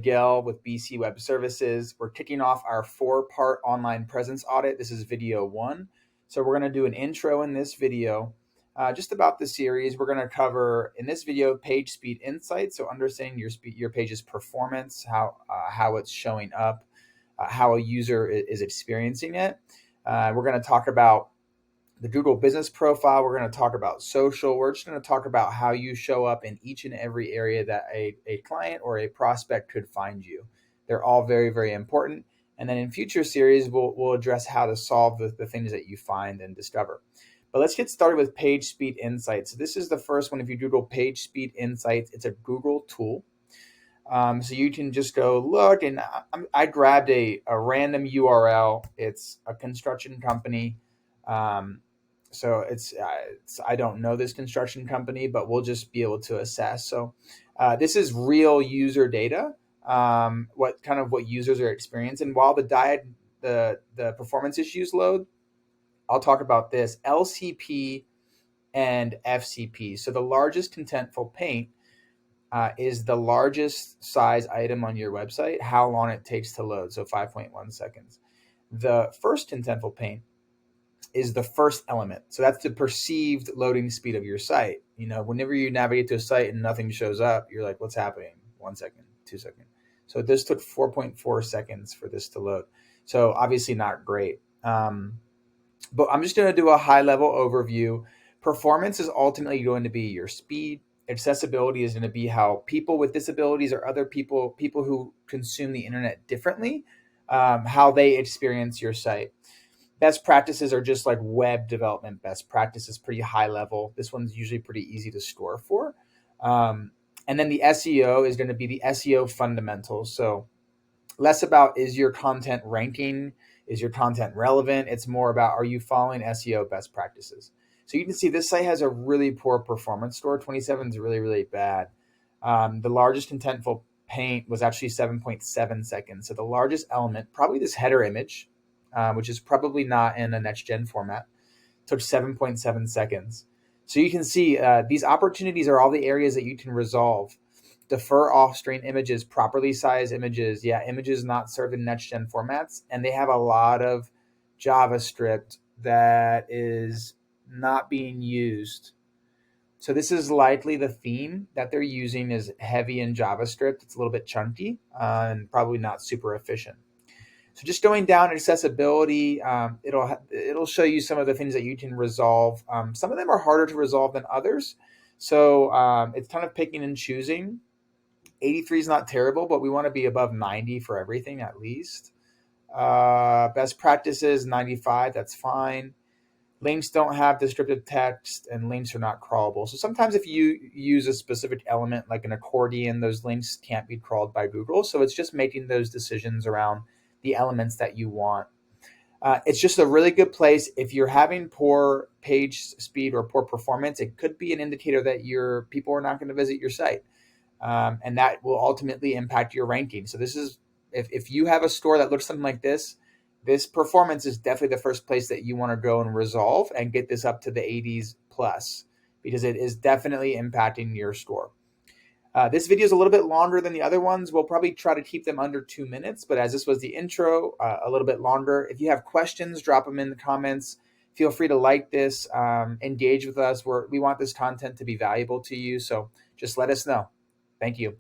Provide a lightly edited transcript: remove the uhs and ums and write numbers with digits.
Miguel with BC Web Services. We're kicking off our 4-part online presence audit. This is video 1. So we're going to do an intro in this video just about the series. We're going to cover in this video page speed insights, so understanding your page's performance, how it's showing up, how a user is experiencing it. We're going to talk about the Google business profile. We're going to talk about social. We're just going to talk about how you show up in each and every area that a client or a prospect could find you. They're all very, very important. And then in future series, we'll address how to solve the things that you find and discover. But let's get started with page speed insights. So this is the first one. If you Google page speed insights, it's a Google tool. So you can just go look, and I grabbed a random URL. It's a construction company. So it's I don't know this construction company, but we'll just be able to assess. So this is real user data, what users are experiencing. While the performance issues load, I'll talk about this LCP and FCP. So the largest contentful paint is the largest size item on your website, how long it takes to load, so 5.1 seconds. The first contentful paint is the first element. So that's the perceived loading speed of your site. You know, whenever you navigate to a site and nothing shows up, you're like, what's happening? 1 second, 2 seconds. So this took 4.4 seconds for this to load. So obviously not great. But I'm just going to do a high level overview. Performance is ultimately going to be your speed. Accessibility is going to be how people with disabilities or other people who consume the internet differently, how they experience your site. Best practices are just like web development best practices, pretty high level. This one's usually pretty easy to score for. And then the SEO is going to be the SEO fundamentals. So less about is your content ranking, is your content relevant? It's more about, are you following SEO best practices? So you can see this site has a really poor performance score. 27 is really, really bad. The largest contentful paint was actually 7.7 seconds. So the largest element, probably this header image, which is probably not in a next-gen format, took 7.7 seconds. So you can see these opportunities are all the areas that you can resolve. Defer off-screen images, properly sized images. Yeah, images not served in next-gen formats. And they have a lot of JavaScript that is not being used. So this is likely the theme that they're using is heavy in JavaScript. It's a little bit chunky and probably not super efficient. So just going down accessibility, it'll show you some of the things that you can resolve. Some of them are harder to resolve than others. So it's kind of picking and choosing. 83 is not terrible, but we want to be above 90 for everything at least. Best practices, 95, that's fine. Links don't have descriptive text and links are not crawlable. So sometimes if you use a specific element like an accordion, those links can't be crawled by Google. So it's just making those decisions around the elements that you want. It's just a really good place. If you're having poor page speed or poor performance, it could be an indicator that your people are not going to visit your site. And that will ultimately impact your ranking. So this is, if you have a store that looks something like this performance is definitely the first place that you want to go and resolve and get this up to the 80s plus, because it is definitely impacting your store. This video is a little bit longer than the other ones. We'll probably try to keep them under 2 minutes, but as this was the intro, a little bit longer. If you have questions, drop them in the comments. Feel free to like this, engage with us. We want this content to be valuable to you, so just let us know. Thank you.